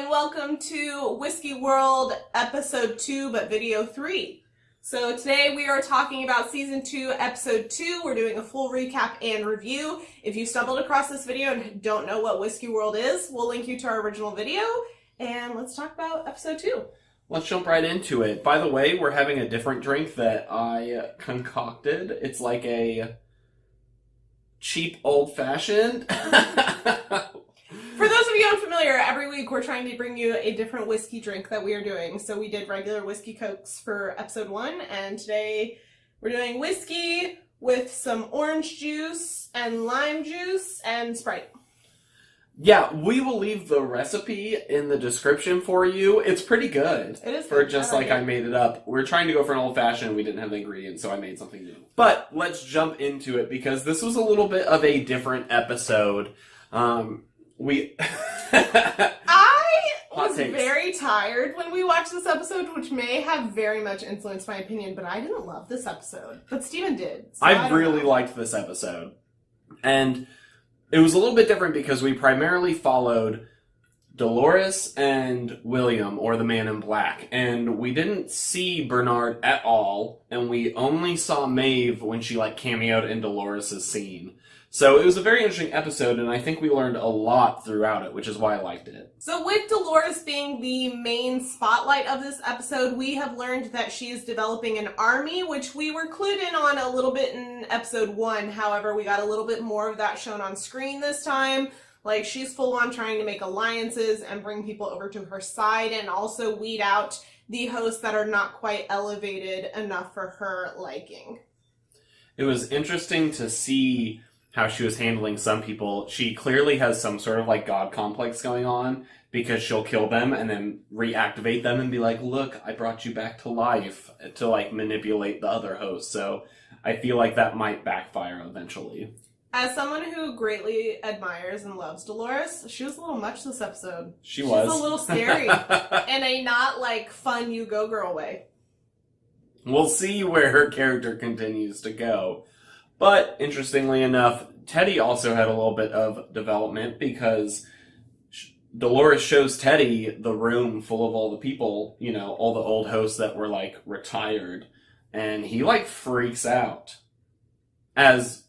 and welcome to Whiskey World Episode 2, but Video 3. So today we are talking about Season 2, Episode 2. We're doing a full recap and review. If you stumbled across this video and don't know what Whiskey World is, we'll link you to our original video, and let's talk about Episode 2. Let's jump right into it. By the way, we're having a different drink that I concocted. It's like a cheap old-fashioned. For those of you unfamiliar, every week we're trying to bring you a different whiskey drink that we are doing. So we did regular whiskey cokes for episode 1, and today we're doing whiskey with some orange juice and lime juice and Sprite. Yeah, we will leave the recipe in the description for you. It's pretty good. It is for good. just like I made it up. We're trying to go for an old-fashioned. We didn't have the ingredients, so I made something new. But let's jump into it because this was a little bit of a different episode. I was very tired when we watched this episode, which may have very much influenced my opinion, but I didn't love this episode. But Steven did. So I really liked this episode. And it was a little bit different because we primarily followed Dolores and William, or the Man in Black. And we didn't see Bernard at all, and we only saw Maeve when she cameoed in Dolores' scene. So it was a very interesting episode, and I think we learned a lot throughout it, which is why I liked it. So with Dolores being the main spotlight of this episode, we have learned that she is developing an army, which we were clued in on a little bit in episode 1. However, we got a little bit more of that shown on screen this time. She's full on trying to make alliances and bring people over to her side, and also weed out the hosts that are not quite elevated enough for her liking. It was interesting to see how she was handling some people. She clearly has some sort of god complex going on because she'll kill them and then reactivate them and be like, look, I brought you back to life, to manipulate the other host. So I feel like that might backfire eventually. As someone who greatly admires and loves Dolores, she was a little much this episode. She was a little scary in a not fun you go girl way. We'll see where her character continues to go. But, interestingly enough, Teddy also had a little bit of development because Dolores shows Teddy the room full of all the people, all the old hosts that were, retired. And he, freaks out, as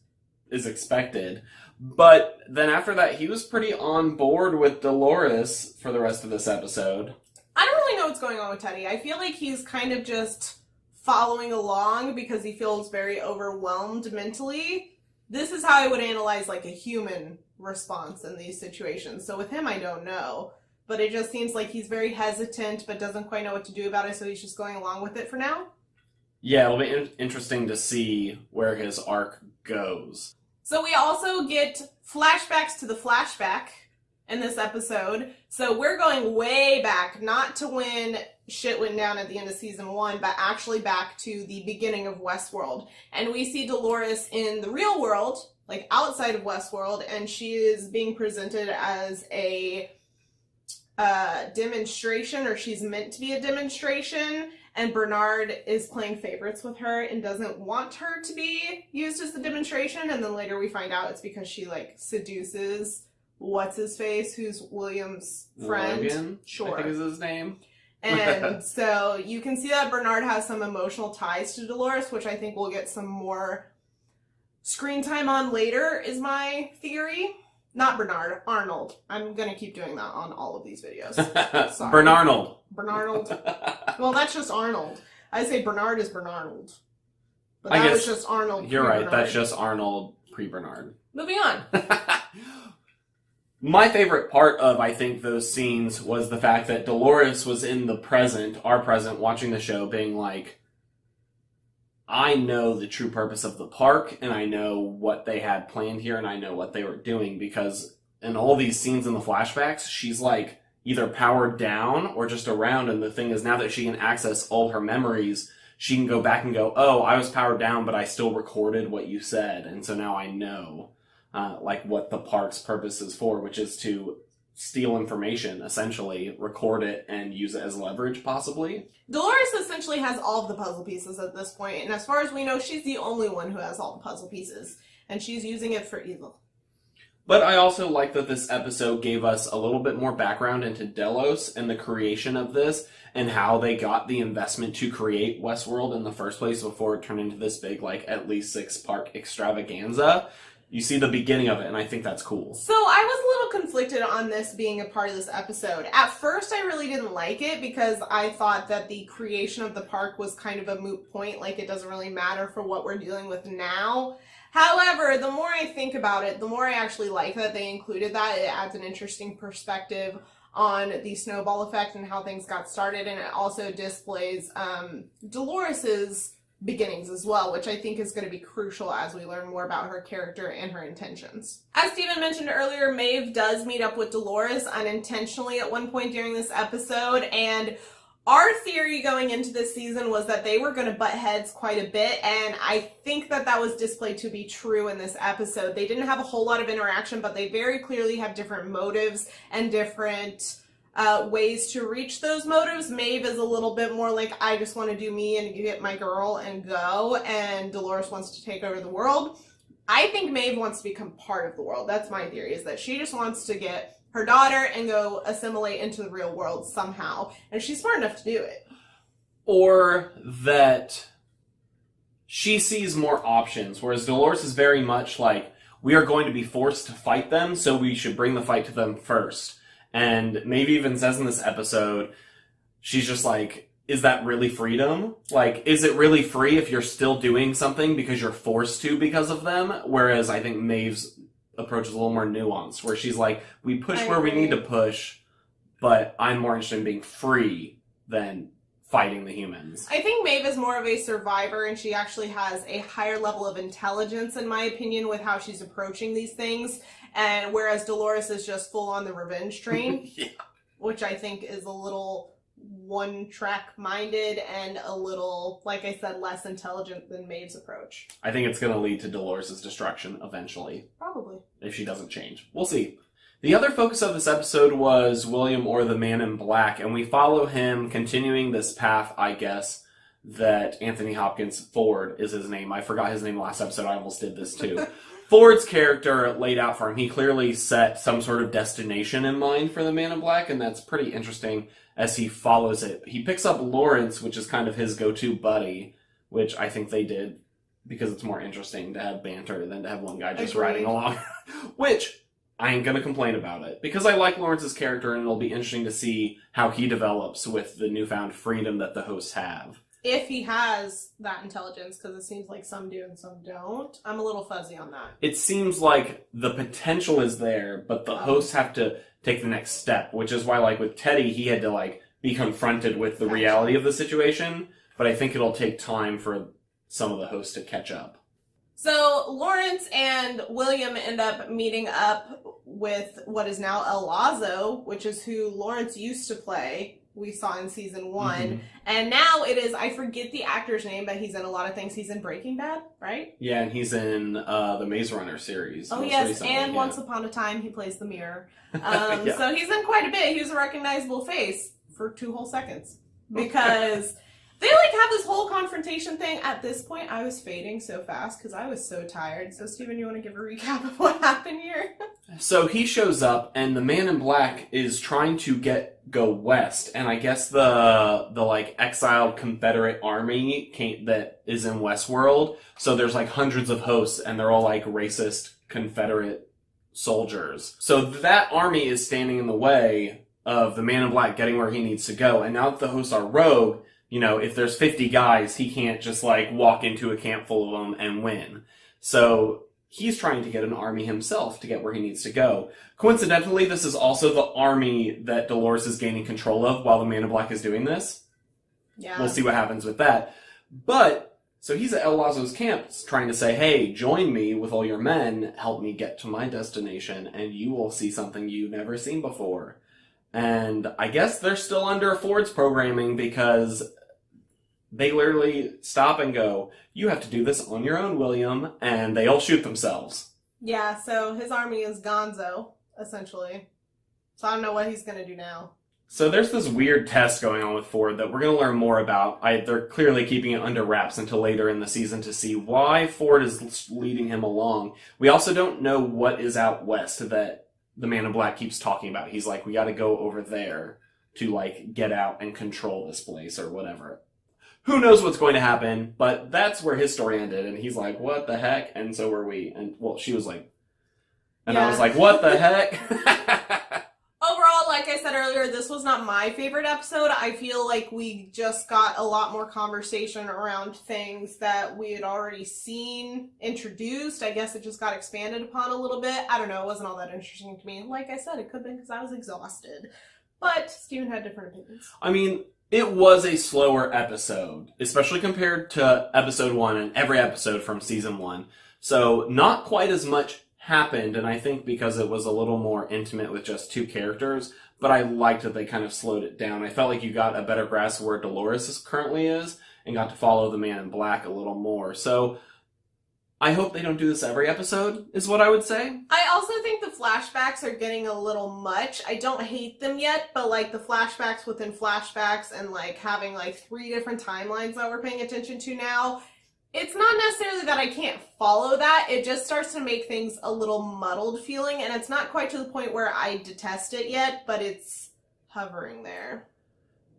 is expected. But then after that, he was pretty on board with Dolores for the rest of this episode. I don't really know what's going on with Teddy. I feel like he's kind of just following along because he feels very overwhelmed mentally. This is how I would analyze a human response in these situations. So with him, I don't know. But it just seems like he's very hesitant but doesn't quite know what to do about it, so he's just going along with it for now. Yeah, it'll be interesting to see where his arc goes. So we also get flashbacks to the flashback in this episode. So we're going way back, not to when shit went down at the end of season 1, but actually back to the beginning of Westworld. And we see Dolores in the real world, outside of Westworld, and she is being presented as a demonstration, or she's meant to be a demonstration, and Bernard is playing favorites with her and doesn't want her to be used as the demonstration, and then later we find out it's because she seduces what's-his-face, who's William's friend. Logan, sure. I think is his name. And so you can see that Bernard has some emotional ties to Dolores, which I think we'll get some more screen time on later, is my theory. Not Bernard, Arnold. I'm going to keep doing that on all of these videos. Sorry. Bernarnold. Well, that's just Arnold. I say Bernard is Bernarnold. But that was just Arnold. You're right, that's just Arnold pre-Bernard. Moving on. My favorite part of, I think, those scenes was the fact that Dolores was in the present, our present, watching the show, being I know the true purpose of the park, and I know what they had planned here, and I know what they were doing, because in all these scenes in the flashbacks, she's either powered down or just around, and the thing is, now that she can access all her memories, she can go back and go, oh, I was powered down, but I still recorded what you said, and so now I know. What the park's purpose is for, which is to steal information, essentially, record it, and use it as leverage, possibly. Dolores essentially has all of the puzzle pieces at this point, and as far as we know, she's the only one who has all the puzzle pieces, and she's using it for evil. But I also like that this episode gave us a little bit more background into Delos and the creation of this and how they got the investment to create Westworld in the first place before it turned into this big, like, at least 6-part extravaganza. You see the beginning of it, and I think that's cool. So I was a little conflicted on this being a part of this episode. At first, I really didn't like it because I thought that the creation of the park was kind of a moot point, like it doesn't really matter for what we're dealing with now. However, the more I think about it, the more I actually like that they included that. It adds an interesting perspective on the snowball effect and how things got started, and it also displays Dolores's beginnings as well, which I think is going to be crucial as we learn more about her character and her intentions. As Steven mentioned earlier, Maeve does meet up with Dolores unintentionally at one point during this episode, and our theory going into this season was that they were going to butt heads quite a bit, and I think that that was displayed to be true in this episode. They didn't have a whole lot of interaction, but they very clearly have different motives and different ways to reach those motives. Maeve is a little bit more like, I just want to do me and get my girl and go, and Dolores wants to take over the world. I think Maeve wants to become part of the world. That's my theory, is that she just wants to get her daughter and go assimilate into the real world somehow, and she's smart enough to do it. Or that she sees more options, whereas Dolores is very much like, we are going to be forced to fight them, so we should bring the fight to them first. And Maeve even says in this episode, she's just like, is that really freedom? Like, is it really free if you're still doing something because you're forced to because of them? Whereas I think Maeve's approach is a little more nuanced, where she's like, we push where we need to push, but I'm more interested in being free than fighting the humans. I think Maeve is more of a survivor, and she actually has a higher level of intelligence, in my opinion, with how she's approaching these things. And whereas Dolores is just full on the revenge train, Yeah. which I think is a little one-track minded and a little, like I said, less intelligent than Maeve's approach. I think it's going to lead to Dolores' destruction eventually. Probably. If she doesn't change. We'll see. The other focus of this episode was William, or the Man in Black, and we follow him continuing this path, I guess, that Anthony Hopkins, Ford is his name. I forgot his name last episode. I almost did this too. Ford's character laid out for him. He clearly set some sort of destination in mind for the Man in Black, and that's pretty interesting as he follows it. He picks up Lawrence, which is kind of his go-to buddy, which I think they did because it's more interesting to have banter than to have one guy just riding along. Which, I ain't gonna complain about it, because I like Lawrence's character, and it'll be interesting to see how he develops with the newfound freedom that the hosts have. If he has that intelligence, because it seems like some do and some don't. I'm a little fuzzy on that. It seems like the potential is there, but the hosts have to take the next step, which is why, like, with Teddy, he had to, like, be confronted with the reality of the situation, but I think it'll take time for some of the hosts to catch up. So Lawrence and William end up meeting up with what is now El Lazo, which is who Lawrence used to play. We saw in season 1. Mm-hmm. And now it is, I forget the actor's name, but he's in a lot of things. He's in Breaking Bad, right? Yeah, and he's in the Maze Runner series. Oh, yes, recently, and Once Upon a Time, he plays the mirror. Yeah. So he's in quite a bit. He was a recognizable face for 2 whole seconds. Because they, like, have this whole confrontation thing. At this point, I was fading so fast because I was so tired. So, Steven, you want to give a recap of what happened here? So he shows up, and the Man in Black is trying to go west, and I guess the like exiled Confederate army that is in Westworld. So there's like hundreds of hosts, and they're all like racist Confederate soldiers. So that army is standing in the way of the Man in Black getting where he needs to go. And now that the hosts are rogue, you know, if there's 50 guys, he can't just like walk into a camp full of them and win. So he's trying to get an army himself to get where he needs to go. Coincidentally, this is also the army that Dolores is gaining control of while the Man in Black is doing this. Yeah. We'll see what happens with that. But, so he's at El Lazo's camp trying to say, hey, join me with all your men, help me get to my destination, and you will see something you've never seen before. And I guess they're still under Ford's programming because they literally stop and go, you have to do this on your own, William, and they all shoot themselves. Yeah, so his army is gonzo, essentially. So I don't know what he's going to do now. So there's this weird test going on with Ford that we're going to learn more about. They're clearly keeping it under wraps until later in the season to see why Ford is leading him along. We also don't know what is out west that the Man in Black keeps talking about. He's like, we got to go over there to like get out and control this place or whatever. Who knows what's going to happen, but that's where his story ended. And he's like, what the heck? And so were we. And well, she was like, and I was like, what the heck? Overall, like I said earlier, this was not my favorite episode. I feel like we just got a lot more conversation around things that we had already seen introduced. I guess it just got expanded upon a little bit. I don't know. It wasn't all that interesting to me. Like I said, it could have been because I was exhausted. But Steven had different opinions. I mean, it was a slower episode, especially compared to episode 1 and every episode from season 1. So not quite as much happened, and I think because it was a little more intimate with just 2 characters, but I liked that they kind of slowed it down. I felt like you got a better grasp of where Dolores currently is, and got to follow the Man in Black a little more. So I hope they don't do this every episode, is what I would say. I also think the flashbacks are getting a little much. I don't hate them yet, but like the flashbacks within flashbacks and like having like 3 different timelines that we're paying attention to now, it's not necessarily that I can't follow that. It just starts to make things a little muddled feeling, and it's not quite to the point where I detest it yet, but it's hovering there.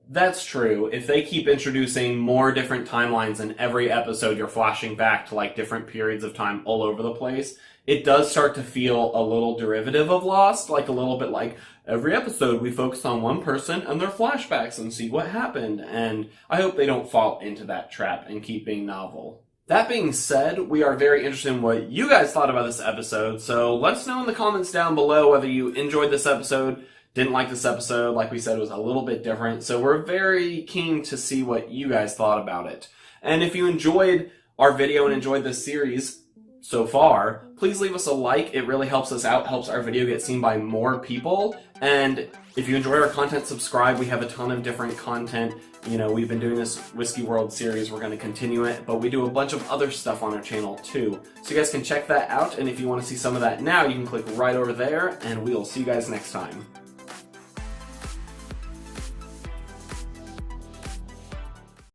That's true. If they keep introducing more different timelines in every episode, you're flashing back to like different periods of time all over the place, it does start to feel a little derivative of Lost, like a little bit like every episode we focus on one person and their flashbacks and see what happened, and I hope they don't fall into that trap and keep being novel. That being said, we are very interested in what you guys thought about this episode, so let us know in the comments down below whether you enjoyed this episode, didn't like this episode. Like we said, it was a little bit different, so we're very keen to see what you guys thought about it. And if you enjoyed our video and enjoyed this series so far, please leave us a like. It really helps us out, helps our video get seen by more people. And if you enjoy our content, subscribe. We have a ton of different content. You know, we've been doing this Whiskey World series. We're going to continue it, but we do a bunch of other stuff on our channel too. So you guys can check that out. And if you want to see some of that now, you can click right over there, and we'll see you guys next time.